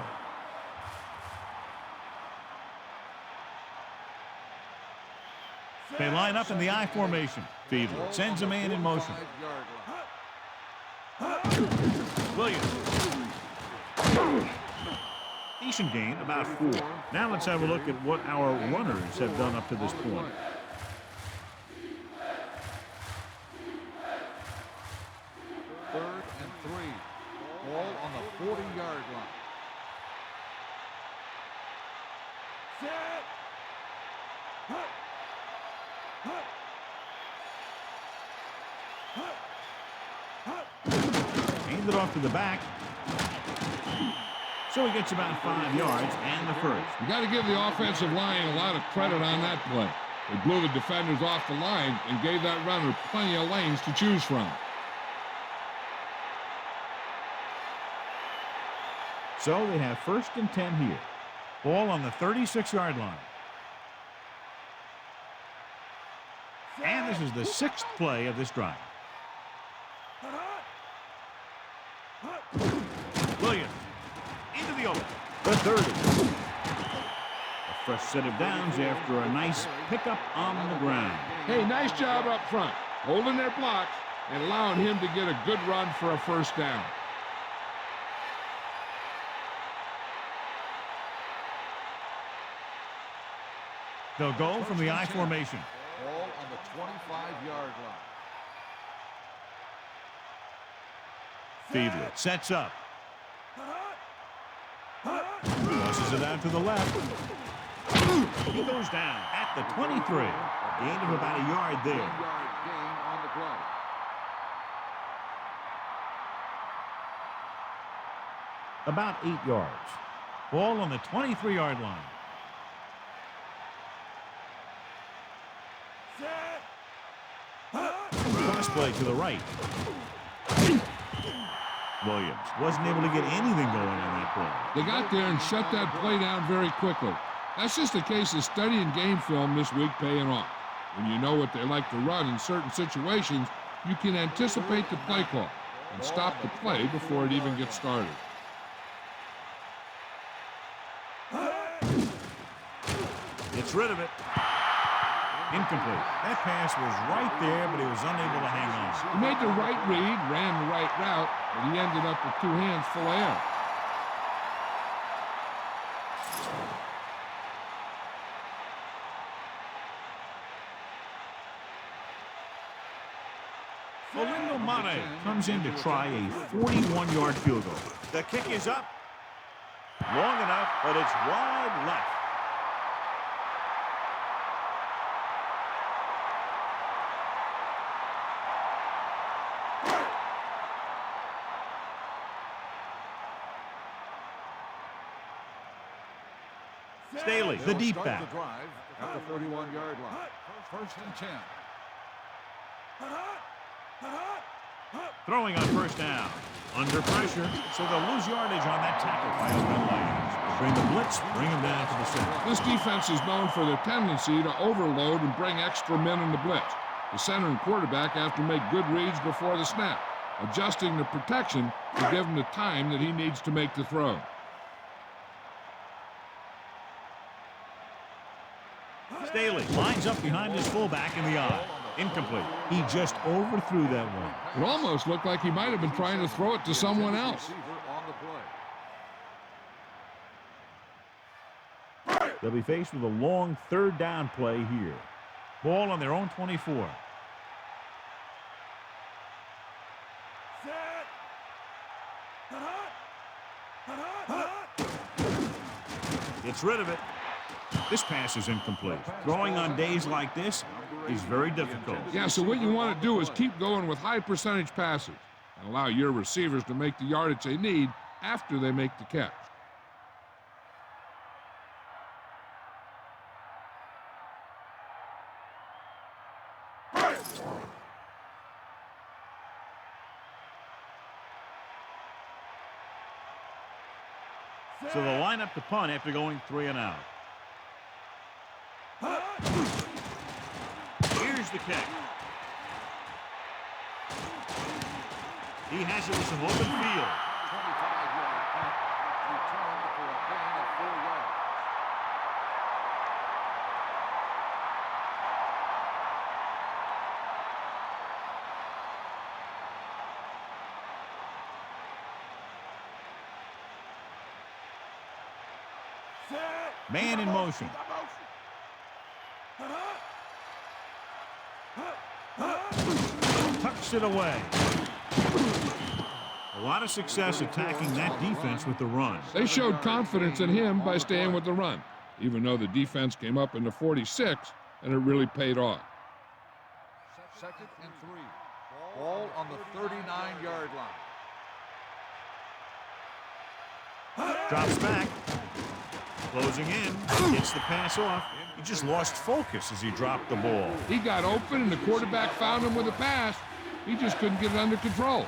They line up in the I formation. Fiedler sends a man in motion. 45-yard line. Williams. Decent gain, about 4. Now let's have a look at what our runners have done up to this point. Third and 3. Ball on the 40-yard line. Hand it off to the back. So he gets about 5 yards and the first. You got to give the offensive line a lot of credit on that play. They blew the defenders off the line and gave that runner plenty of lanes to choose from. So they have 1st and 10 here. Ball on the 36-yard line. And this is the 6th play of this drive. Williams into the open. The 30. A fresh set of downs after a nice pickup on the ground. Hey, nice job up front, holding their blocks and allowing him to get a good run for a first down. They'll go from the I formation. Ball on the 25-yard line. Fiedler sets up. Tosses it out to the left. He goes down at the 23. Gain of about a yard there. 1-yard gain on the play. About 8 yards. Ball on the 23-yard line. Cross play to the right. Williams wasn't able to get anything going on that play. They got there and shut that play down very quickly. That's just a case of studying game film this week paying off. When you know what they like to run in certain situations, you can anticipate the play call and stop the play before it even gets started. Gets rid of it. Incomplete. That pass was right there, but he was unable to hang on. He made the right read, ran the right route, but he ended up with 2 hands full of air. Olindo Mane comes in to try a 41-yard field goal. The kick is up. Long enough, but it's wide left. Staley, the deep back. The drive at the 31-yard line. 1st and 10. Throwing on first down. Under pressure, so they'll lose yardage on that tackle by Oakland Lions. Bring the blitz, bring him down to the center. This defense is known for their tendency to overload and bring extra men in the blitz. The center and quarterback have to make good reads before the snap, adjusting the protection to give him the time that he needs to make the throw. Staley lines up behind his fullback in the eye. Incomplete. He just overthrew that one. It almost looked like he might have been trying to throw it to someone else. They'll be faced with a long 3rd down play here. Ball on their own 24. Gets rid of it. This pass is incomplete. Throwing on days like this is very difficult. Yeah, so what you want to do is keep going with high percentage passes and allow your receivers to make the yardage they need after they make the catch. So they'll line up to punt after going 3 and out. Here's the kick. He has it with some open field. 25-yard punt, returned for a gain of 4 yards. Man in motion. Tucks it away. A lot of success attacking that defense with the run. They showed confidence in him by staying with the run, even though the defense came up in the 46, and it really paid off. 2nd and 3. Ball on the 39-yard line. Drops back. Closing in. Gets the pass off. He just lost focus as he dropped the ball. He got open, and the quarterback found him with a pass. He just couldn't get it under control.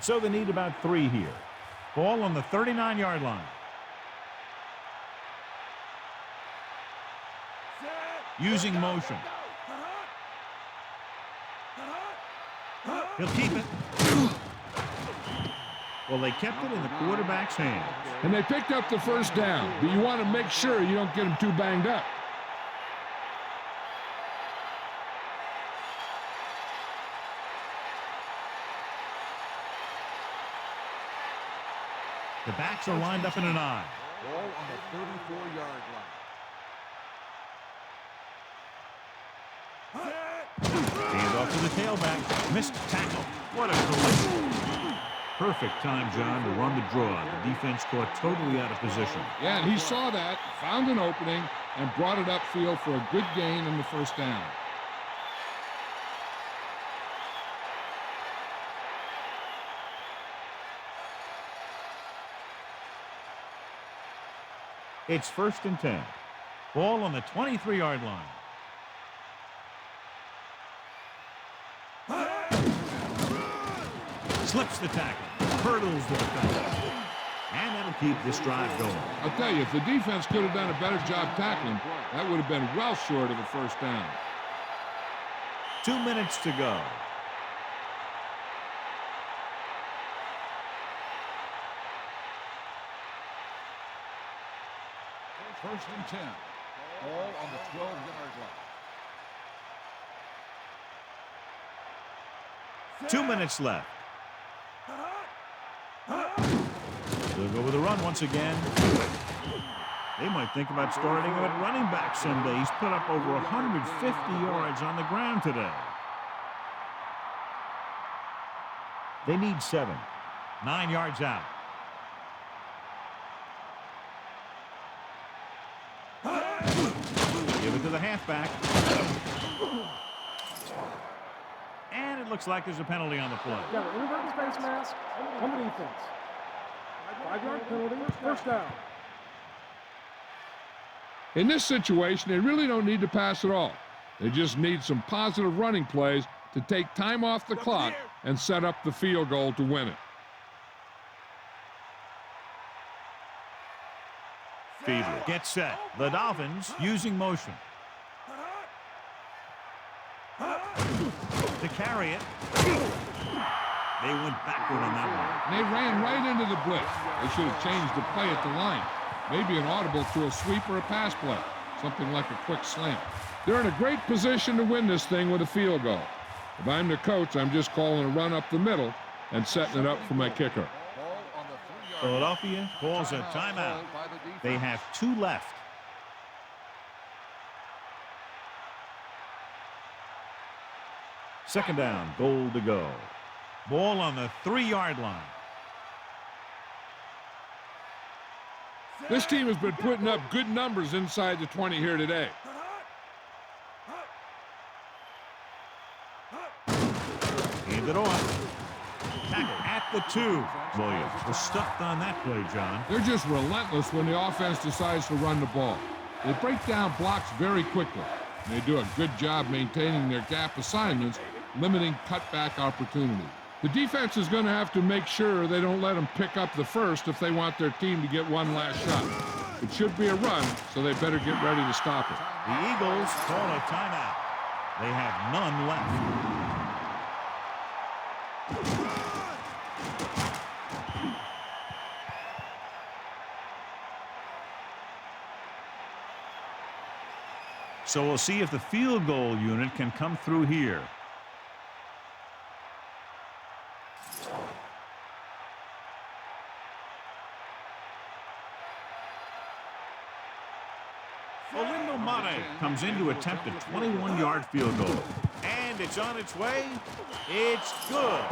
So they need about 3 here. Ball on the 39-yard line. Using motion. He'll keep it. Well, they kept it in the quarterback's hands. And they picked up the first down, but you want to make sure you don't get them too banged up. The backs are lined up in an I. Ball on the 34-yard line. Hand off to the tailback. Missed tackle. What a collision. Perfect time, John, to run the draw. The defense caught totally out of position. Yeah, and he saw that, found an opening, and brought it upfield for a good gain in the first down. It's 1st and 10. Ball on the 23-yard line. Slips the tackle. Hurdles the defender. And that'll keep this drive going. I'll tell you, if the defense could have done a better job tackling, that would have been well short of a first down. 2 minutes to go. First and 10. Ball on the 12-yard line. 2 minutes left. They'll go with a run once again. They might think about starting him at running back someday. He's put up over 150 yards on the ground today. They need 7. 9 yards out. Give it to the halfback. And it looks like there's a penalty on the play. Yeah, the inadvertent face mask on the defense. 5-yard penalty, first down. In this situation, they really don't need to pass at all. They just need some positive running plays to take time off the clock and set up the field goal to win it. Fiedler gets set. The Dolphins using motion. To carry it. They went backward on that one. And they ran right into the blitz. They should have changed the play at the line. Maybe an audible to a sweep or a pass play. Something like a quick slant. They're in a great position to win this thing with a field goal. If I'm the coach, I'm just calling a run up the middle and setting it up for my kicker. Philadelphia calls a timeout. They have 2 left. Second down, goal to go. Ball on the 3-yard line. This team has been putting up good numbers inside the 20 here today. Hand it off. Tackle at the 2. Williams was stuffed on that play, John. They're just relentless when the offense decides to run the ball. They break down blocks very quickly. And they do a good job maintaining their gap assignments, limiting cutback opportunity. The defense is going to have to make sure they don't let them pick up the first if they want their team to get one last shot. It should be a run, so they better get ready to stop it. The Eagles call a timeout. They have none left. So we'll see if the field goal unit can come through here. Mate comes in to attempt a 21-yard field goal. And it's on its way. It's good.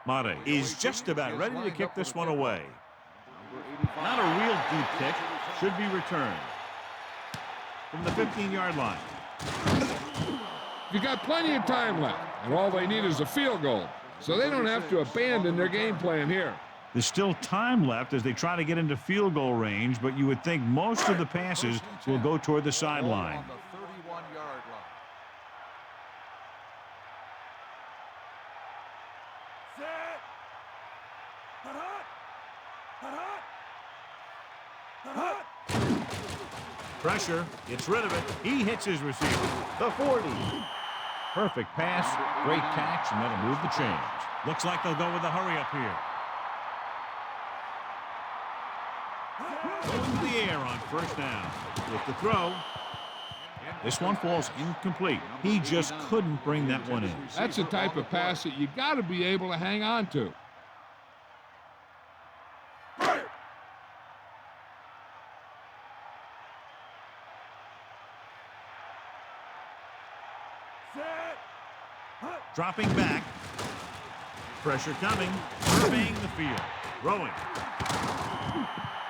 Mate is just about ready to kick this one away. Not a real deep kick. Should be returned from the 15-yard line. You got plenty of time left, and all they need is a field goal, so they don't have to abandon their game plan here. There's still time left as they try to get into field goal range, but you would think most of the passes will go toward the sideline. Pressure, gets rid of it. He hits his receiver. The 40. Perfect pass, great catch, and that'll move the chains. Looks like they'll go with the hurry up here. Going to the air on first down. With the throw. This one falls incomplete. He just couldn't bring that one in. That's the type of pass that you got to be able to hang on to. Dropping back. Pressure coming. Surveying the field. Throwing.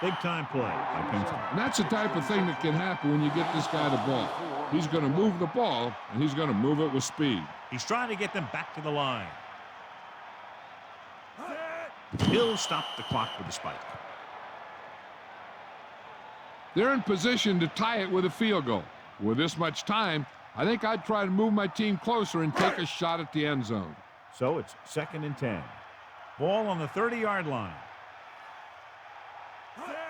Big time play by Kingston. And that's the type of thing that can happen when you get this guy the ball. He's going to move the ball, and he's going to move it with speed. He's trying to get them back to the line. He'll stop the clock with a spike. They're in position to tie it with a field goal. With this much time, I think I'd try to move my team closer and take a shot at the end zone. So it's 2nd and 10. Ball on the 30-yard line.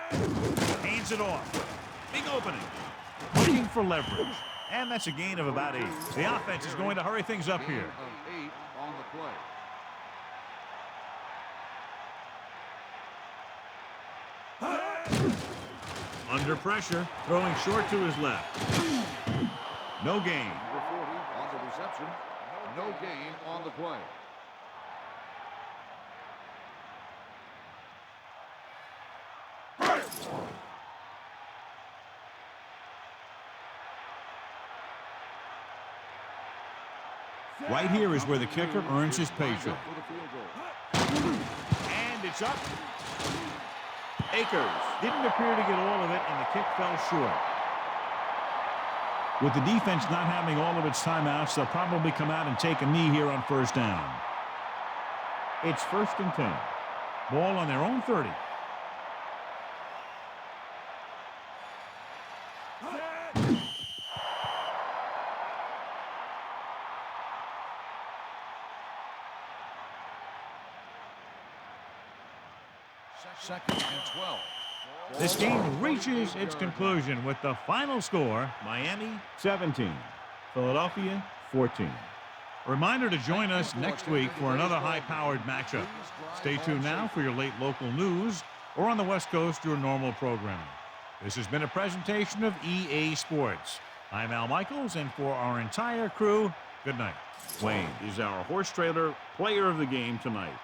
Hands it off. Big opening. Looking for leverage. And that's a gain of about 8. The offense is going to hurry things up here. 8 on the play. Under pressure. Throwing short to his left. No gain. Number 40 on the reception. No gain on the play. Right here is where the kicker earns his paycheck. And it's up. Akers didn't appear to get all of it, and the kick fell short. With the defense not having all of its timeouts, they'll probably come out and take a knee here on first down. It's 1st and 10. Ball on their own 30. Second and 12. This game reaches its conclusion with the final score, Miami 17, Philadelphia 14. A reminder to join us next week for another high-powered matchup. Stay tuned now for your late local news or on the West Coast, your normal programming. This has been a presentation of EA Sports. I'm Al Michaels, and for our entire crew, good night. Wayne is our horse trailer player of the game tonight.